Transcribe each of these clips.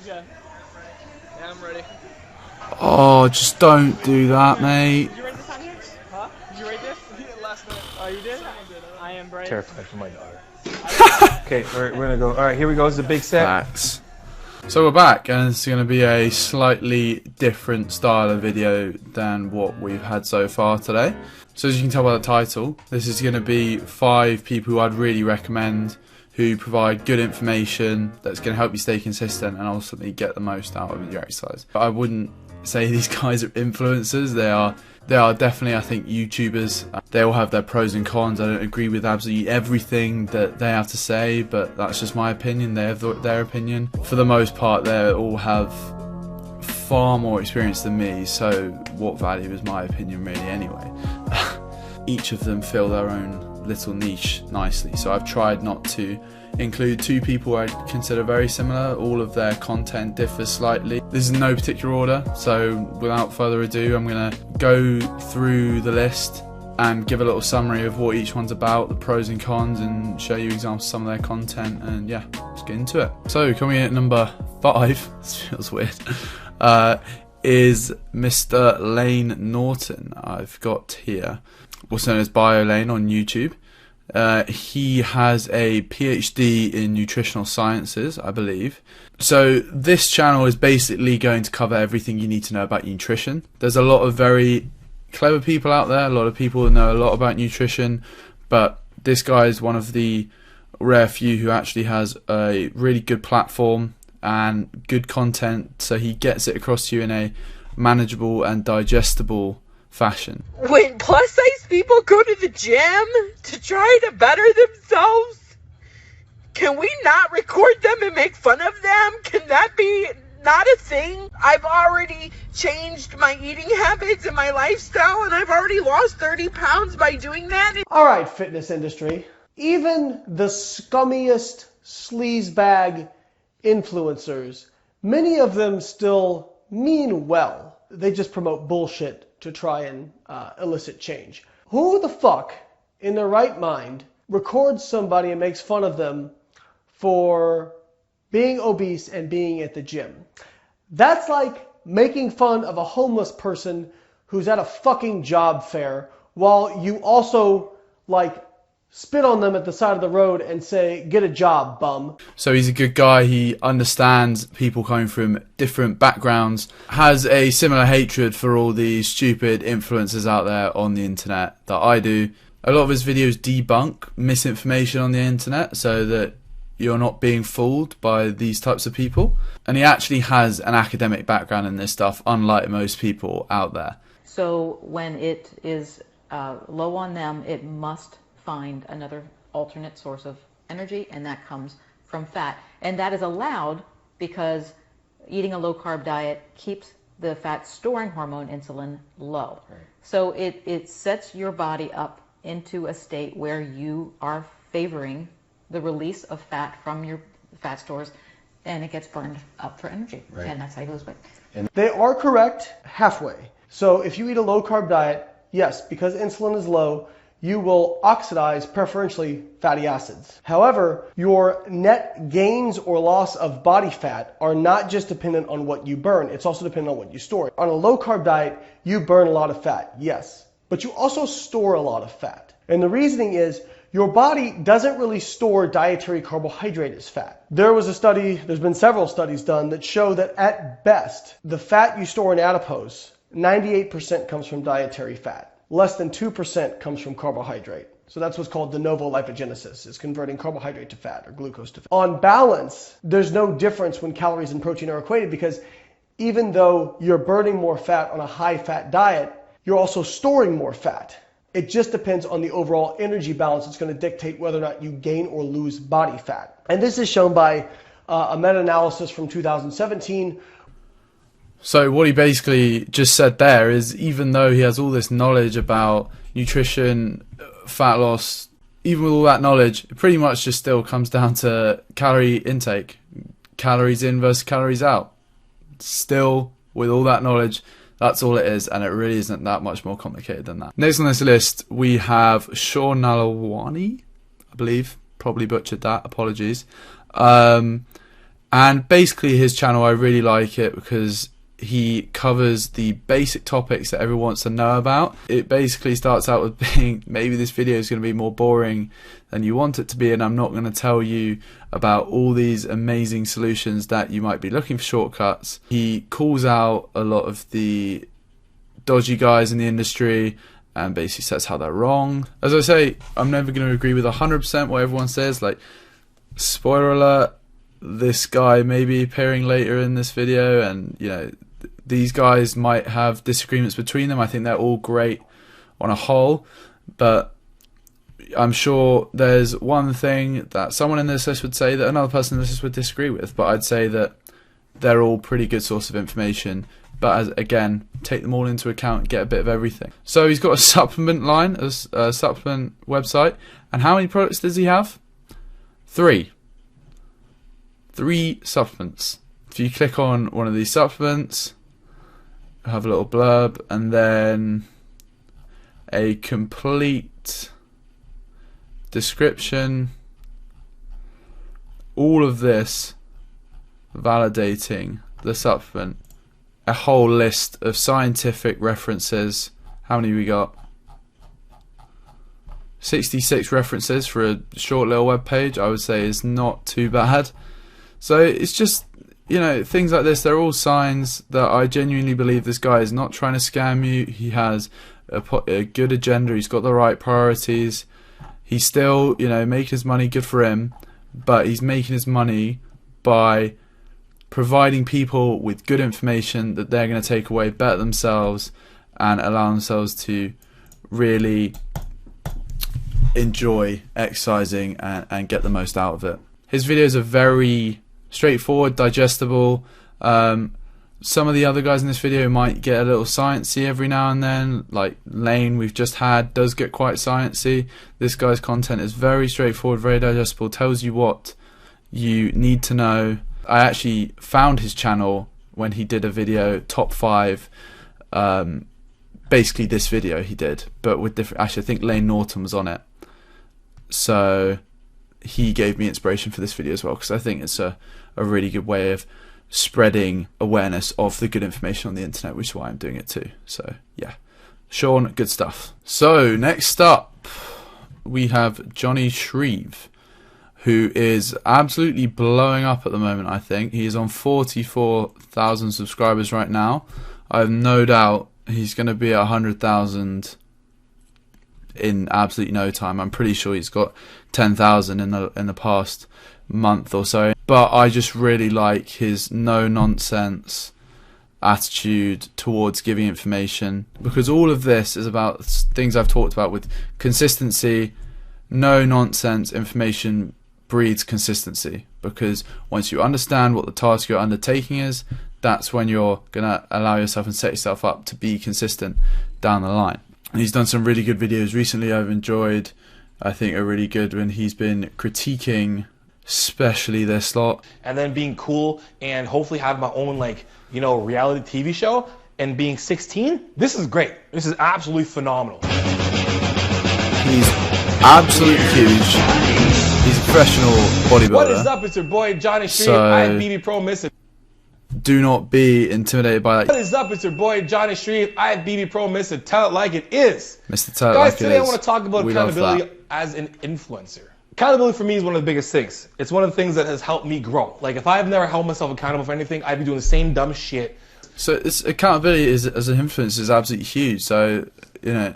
Yeah. Yeah, I'm ready. Oh, just don't do that, mate. Did you write this on here? Huh? Did you write this? Last night. Oh, you did? I am brave. Terrified for my daughter. Okay, we're gonna go. All right, here we go. It's the big set. Facts. So we're back, and it's going to be a slightly different style of video than what we've had so far today. So as you can tell by the title, this is going to be 5 people who I'd really recommend, who provide good information that's going to help you stay consistent and ultimately get the most out of your exercise. But I wouldn't say these guys are influencers. They are definitely, I think, YouTubers. They all have their pros and cons. I don't agree with absolutely everything that they have to say, but that's just my opinion. They have their opinion. For the most part, they all have far more experience than me, so what value is my opinion really anyway? Each of them fill their own little niche nicely, so I've tried not to include 2 people I consider very similar. All of their content differs slightly. This is in no particular order, so without further ado, I'm going to go through the list and give a little summary of what each one's about, the pros and cons, and show you examples of some of their content, and yeah, let's get into it. So coming in at number 5, this feels weird, is Mr. Layne Norton. I've got here, also known as Layne on YouTube. He has a PhD in nutritional sciences, I believe. So this channel is basically going to cover everything you need to know about nutrition. There's a lot of very clever people out there, a lot of people who know a lot about nutrition, but this guy is one of the rare few who actually has a really good platform and good content, so he gets it across to you in a manageable and digestible fashion. When plus size people go to the gym to try to better themselves, can we not record them and make fun of them? Can that be not a thing? I've already changed my eating habits and my lifestyle, and I've already lost 30 pounds by doing that. Alright, fitness industry. Even the scummiest sleazebag influencers, many of them still mean well. They just promote bullshit to try and elicit change. Who the fuck in their right mind records somebody and makes fun of them for being obese and being at the gym? That's like making fun of a homeless person who's at a fucking job fair while you also like spit on them at the side of the road and say, get a job, bum. So he's a good guy. He understands people coming from different backgrounds, has a similar hatred for all these stupid influencers out there on the internet that I do. A lot of his videos debunk misinformation on the internet so that you're not being fooled by these types of people. And he actually has an academic background in this stuff, unlike most people out there. So when it is low on them, it must find another alternate source of energy, and that comes from fat. And that is allowed because eating a low-carb diet keeps the fat storing hormone insulin low. Right. So it sets your body up into a state where you are favoring the release of fat from your fat stores, and it gets burned up for energy. Right. And that's how you lose weight. And they are correct halfway. So if you eat a low-carb diet, yes, because insulin is low, you will oxidize preferentially fatty acids. However, your net gains or loss of body fat are not just dependent on what you burn, it's also dependent on what you store. On a low-carb diet, you burn a lot of fat, yes, but you also store a lot of fat. And the reasoning is, your body doesn't really store dietary carbohydrate as fat. There was a study, there's been several studies done that show that at best, the fat you store in adipose, 98% comes from dietary fat. Less than 2% comes from carbohydrate. So that's what's called de novo lipogenesis, is converting carbohydrate to fat or glucose to fat. On balance, there's no difference when calories and protein are equated, because even though you're burning more fat on a high-fat diet, you're also storing more fat. It just depends on the overall energy balance. It's going to dictate whether or not you gain or lose body fat. And this is shown by a meta-analysis from 2017. So what he basically just said there is, even though he has all this knowledge about nutrition, fat loss, even with all that knowledge, it pretty much just still comes down to calorie intake. Calories in versus calories out. Still, with all that knowledge, that's all it is, and it really isn't that much more complicated than that. Next on this list, we have Nalewanyj, I believe. Probably butchered that, apologies. And basically his channel, I really like it because he covers the basic topics that everyone wants to know about. It basically starts out with being, maybe this video is going to be more boring than you want it to be, and I'm not going to tell you about all these amazing solutions that you might be looking for shortcuts. He calls out a lot of the dodgy guys in the industry and basically says how they're wrong. As I say, I'm never going to agree with 100% what everyone says. Like, spoiler alert, this guy may be appearing later in this video, and you know, these guys might have disagreements between them. I think they're all great on a whole, but I'm sure there's one thing that someone in this list would say that another person in this list would disagree with, but I'd say that they're all pretty good source of information. But as, again, take them all into account, get a bit of everything. So he's got a supplement line, a supplement website, and how many products does he have? 3 supplements. If you click on one of these supplements, have a little blurb, and then a complete description, all of this validating the supplement, a whole list of scientific references. How many we got? 66 references for a short little web page. I would say is not too bad. So it's just, you know, things like this, they're all signs that I genuinely believe this guy is not trying to scam you. He has a good agenda. He's got the right priorities. He's still, you know, making his money, good for him, but he's making his money by providing people with good information that they're going to take away, better themselves, and allow themselves to really enjoy exercising and get the most out of it. His videos are very straightforward, digestible. Some of the other guys in this video might get a little sciencey every now and then, like Layne we've just had does get quite sciencey. This guy's content is very straightforward, very digestible, tells you what you need to know. I actually found his channel when he did a video, top 5, basically this video he did, but with different, actually I think Layne Norton was on it. So he gave me inspiration for this video as well, because I think it's a really good way of spreading awareness of the good information on the internet, which is why I'm doing it too. So yeah, Sean, good stuff. So next up we have Jonni Shreve, who is absolutely blowing up at the moment. I think he is on 44,000 subscribers right now. I have no doubt he's going to be at 100,000 in absolutely no time. I'm pretty sure he's got 10,000 in the past month or so. But I just really like his no nonsense attitude towards giving information, because all of this is about things I've talked about with consistency. No nonsense information breeds consistency, because once you understand what the task you're undertaking is, that's when you're gonna allow yourself and set yourself up to be consistent down the line. And he's done some really good videos recently I've enjoyed. I think are really good when he's been critiquing especially this lot, and then being cool and hopefully have my own, like, you know, reality TV show, and being 16. This is great. This is absolutely phenomenal. He's absolutely huge. He's a professional bodybuilder. What is up? It's your boy Jonni Shreve. I am BB Pro Mr. Do not be intimidated by that. What is up? It's your boy Jonni Shreve. I am BB Pro Mr. Tell It Like It Is. Mr. Tell It Guys, Like It Is. today I want to talk about accountability as an influencer. Accountability for me is one of the biggest things. It's one of the things that has helped me grow. Like, if I've never held myself accountable for anything, I'd be doing the same dumb shit. So it's accountability as an influencer is absolutely huge. So, you know,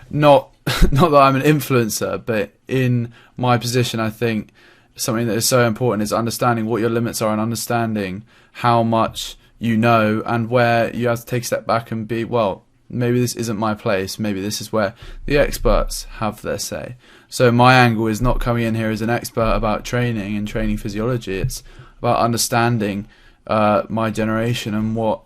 not that I'm an influencer, but in my position, I think something that is so important is understanding what your limits are and understanding how much you know, and where you have to take a step back and be, well, maybe this isn't my place, maybe this is where the experts have their say. So my angle is not coming in here as an expert about training and training physiology. It's about understanding my generation and what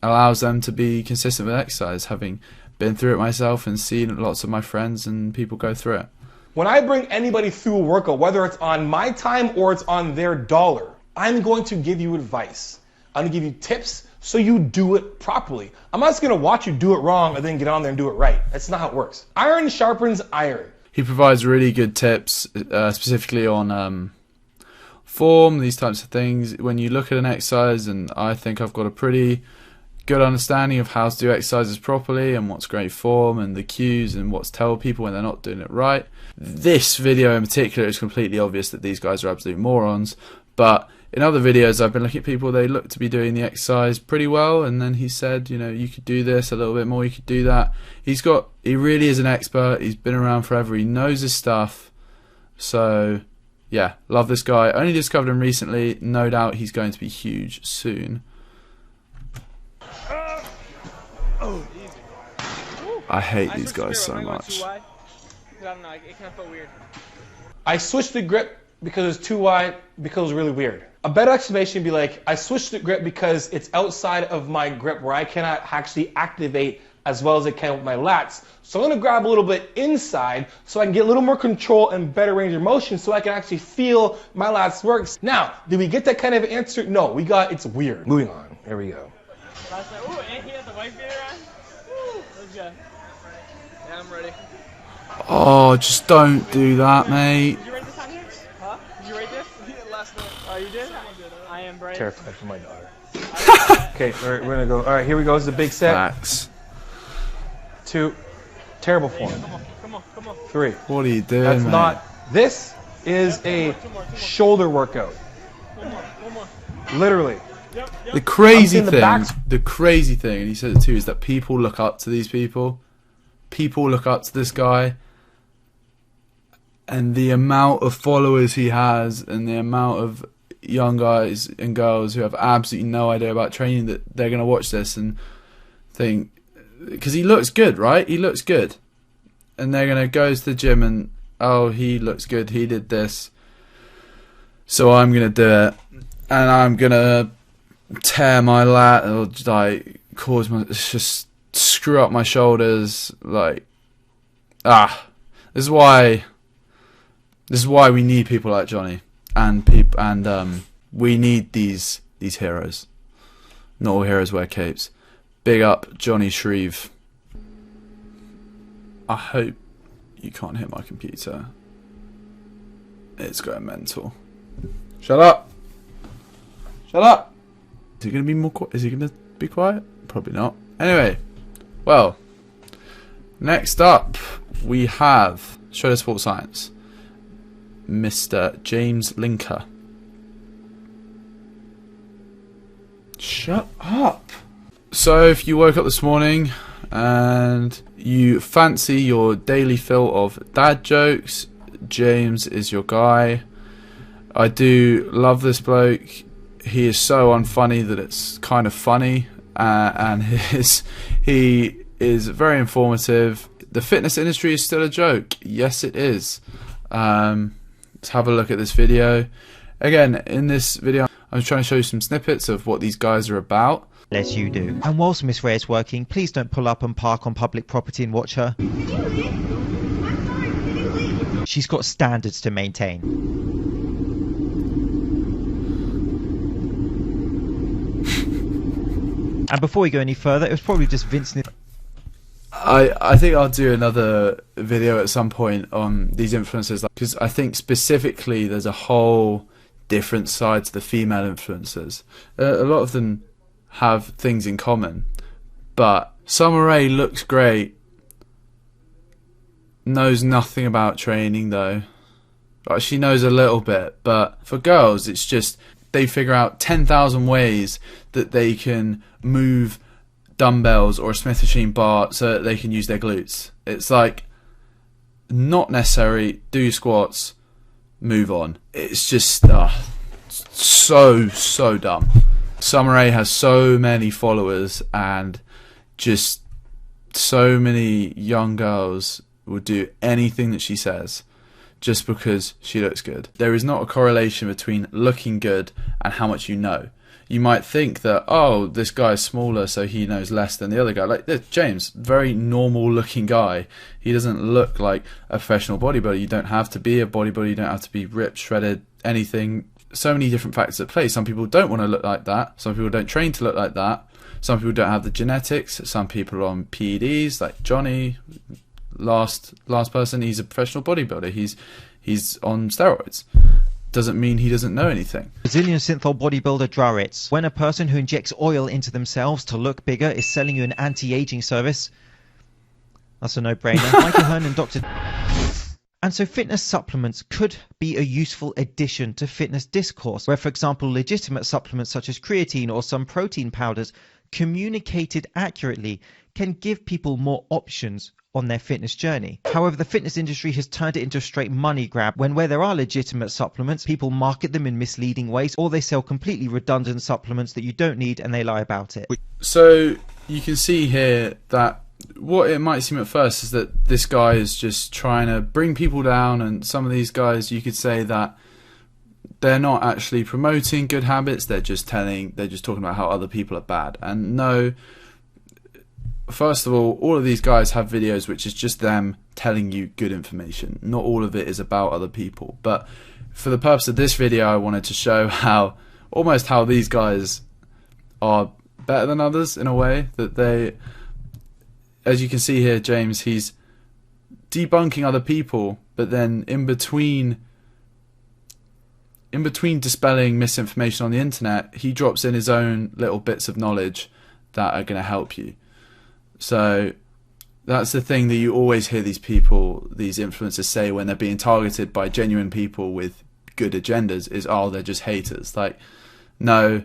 allows them to be consistent with exercise, having been through it myself and seen lots of my friends and people go through it. When I bring anybody through a workout, whether it's on my time or it's on their dollar, I'm going to give you advice. I'm going to give you tips so you do it properly. I'm not just going to watch you do it wrong and then get on there and do it right. That's not how it works. Iron sharpens iron. He provides really good tips, specifically on form, these types of things. When you look at an exercise, and I think I've got a pretty good understanding of how to do exercises properly and what's great form and the cues and what to tell people when they're not doing it right. This video in particular, is completely obvious that these guys are absolute morons, but in other videos I've been looking at people, they look to be doing the exercise pretty well, and then he said, you know, you could do this a little bit more, you could do that. He really is an expert, he's been around forever, he knows his stuff. So yeah, love this guy. Only discovered him recently, no doubt he's going to be huge soon. I hate these guys so much. I don't know, it kind of felt weird. I switched the grip because it was too wide, because it was really weird. A better explanation would be like, I switched the grip because it's outside of my grip where I cannot actually activate as well as I can with my lats. So I'm going to grab a little bit inside so I can get a little more control and better range of motion so I can actually feel my lats works. Now, did we get that kind of answer? No, we got, it's weird. Moving on. Here we go. Ooh, and he had the white beater on. Woo, let's go. Yeah, I'm ready. Oh, just don't do that, mate. Did you write this on here? Huh? Did you write this? Last night. Oh, you did? I am brave. Terrified for my daughter. Okay, all right, we're gonna go. All right, here we go. This is a big set. Facts. 2, terrible form. Come on. 3. What are you doing, That's mate? not. This is a shoulder workout. One more. Literally. Yep. The crazy I'm seeing the thing, backs- the crazy thing, and he said it too, is that people look up to these people. People look up to this guy, and the amount of followers he has, and the amount of young guys and girls who have absolutely no idea about training, that they're going to watch this and think, because he looks good, right? He looks good, and they're going to go to the gym and, oh, he looks good, he did this, so I'm going to do it, and I'm going to tear my lat, or like cause my, just screw up my shoulders, like, this is why we need people like Jonni, and we need these heroes. Not all heroes wear capes. Big up Jonni Shreve. I hope you can't hit my computer. It's going mental. Shut up. Shut up. Is he gonna be more quiet? Is he gonna be quiet? Probably not. Anyway, well, next up we have Shredder Sports Science, Mr. James Linker. Shut up. So if you woke up this morning and you fancy your daily fill of dad jokes, James is your guy. I do love this bloke. He is so unfunny that it's kind of funny, and he is very informative. The fitness industry is still a joke. Yes, it is. Let's have a look at this video. Again, in this video, I'm trying to show you some snippets of what these guys are about. Less you do. And whilst Miss Ray is working, please don't pull up and park on public property and watch her. She's got standards to maintain. And before we go any further, it was probably just Vincent. I think I'll do another video at some point on these influencers, because I think specifically there's a whole different side to the female influencers. A lot of them have things in common, but Summer Rae looks great, knows nothing about training though. Like, she knows a little bit, but for girls it's just they figure out 10,000 ways that they can move dumbbells or a Smith machine bar so that they can use their glutes. It's like, not necessary, do your squats, move on. It's just so dumb. Summer Rae has so many followers, and just so many young girls will do anything that she says just because she looks good. There is not a correlation between looking good and how much you know. You might think that, oh, this guy's smaller so he knows less than the other guy. Like James, very normal looking guy. He doesn't look like a professional bodybuilder. You don't have to be a bodybuilder, you don't have to be ripped, shredded, anything. So many different factors at play. Some people don't want to look like that. Some people don't train to look like that. Some people don't have the genetics. Some people are on PEDs, like Jonni, last person, he's a professional bodybuilder. He's on steroids. doesn't mean he doesn't know anything. Brazilian synthol bodybuilder Doucette. When a person who injects oil into themselves to look bigger is selling you an anti-aging service, that's a no-brainer. Michael Hearn and Dr. And so fitness supplements could be a useful addition to fitness discourse, where, for example, legitimate supplements such as creatine or some protein powders, communicated accurately, can give people more options on their fitness journey. However, the fitness industry has turned it into a straight money grab, when where there are legitimate supplements, people market them in misleading ways, or they sell completely redundant supplements that you don't need and they lie about it. So you can see here that what it might seem at first is that this guy is just trying to bring people down, and some of these guys, you could say that they're not actually promoting good habits, they're just talking about how other people are bad. And no, first of all of these guys have videos which is just them telling you good information. Not all of it is about other people. But for the purpose of this video, I wanted to show how these guys are better than others in a way. That they, as you can see here, James, he's debunking other people, but then in between dispelling misinformation on the internet, he drops in his own little bits of knowledge that are going to help you. So that's the thing that you always hear these influencers say when they're being targeted by genuine people with good agendas is, oh, they're just haters. Like, no,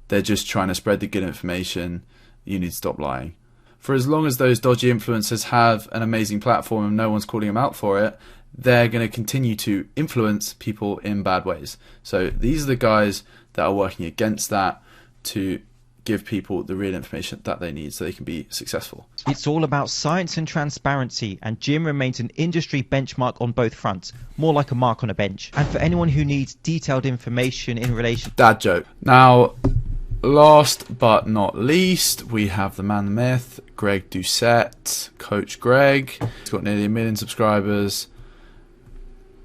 they're just trying to spread the good information. You need to stop lying. For as long as those dodgy influencers have an amazing platform and no one's calling them out for it, they're going to continue to influence people in bad ways. So these are the guys that are working against that to give people the real information that they need so they can be successful. It's all about science and transparency, and Jim remains an industry benchmark on both fronts, more like a mark on a bench. And for anyone who needs detailed information in relation... Dad joke. Now, last but not least, we have the man, the myth, Greg Doucette, Coach Greg. He's got nearly 1 million subscribers.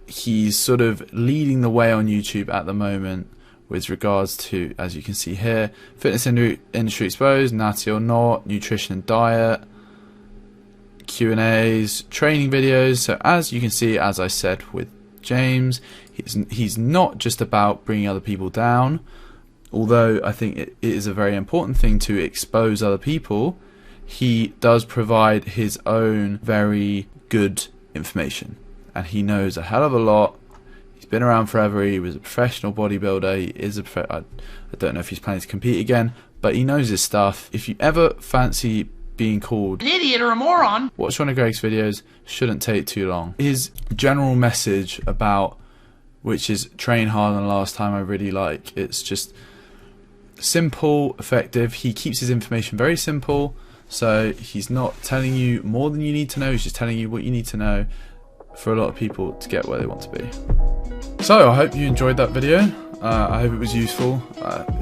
He's sort of leading the way on YouTube at the moment with regards to, as you can see here, fitness industry exposed, natty or not, nutrition and diet, Q&As, training videos. So as you can see, as I said with James, he's not just about bringing other people down, although I think it is a very important thing to expose other people. He does provide his own very good information, and he knows a hell of a lot. He's been around forever. He was a professional bodybuilder. He is I don't know if he's planning to compete again, but he knows his stuff. If you ever fancy being called an idiot or a moron, watch one of Greg's videos. Shouldn't take too long. His general message about, which is train harder than last time, I really like. It's just simple, effective. He keeps his information very simple, so he's not telling you more than you need to know. He's just telling you what you need to know for a lot of people to get where they want to be. So I hope you enjoyed that video. I hope it was useful.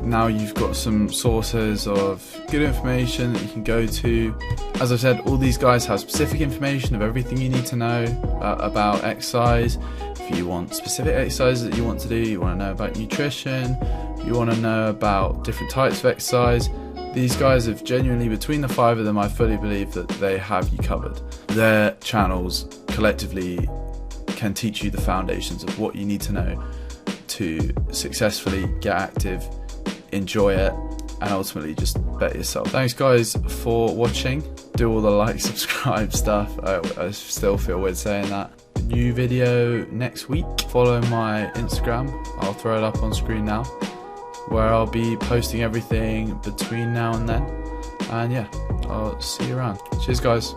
Now you've got some sources of good information that you can go to. As I've said, all these guys have specific information of everything you need to know about exercise. If you want specific exercises that you want to do, you want to know about nutrition, you want to know about different types of exercise, these guys have genuinely, between the 5 of them, I fully believe that they have you covered. Their channels collectively can teach you the foundations of what you need to know to successfully get active, enjoy it, and ultimately just better yourself. Thanks guys for watching. Do all the like, subscribe stuff. I still feel weird saying that. New video next week. Follow my Instagram. I'll throw it up on screen now, where I'll be posting everything between now and then. And yeah, I'll see you around. Cheers guys.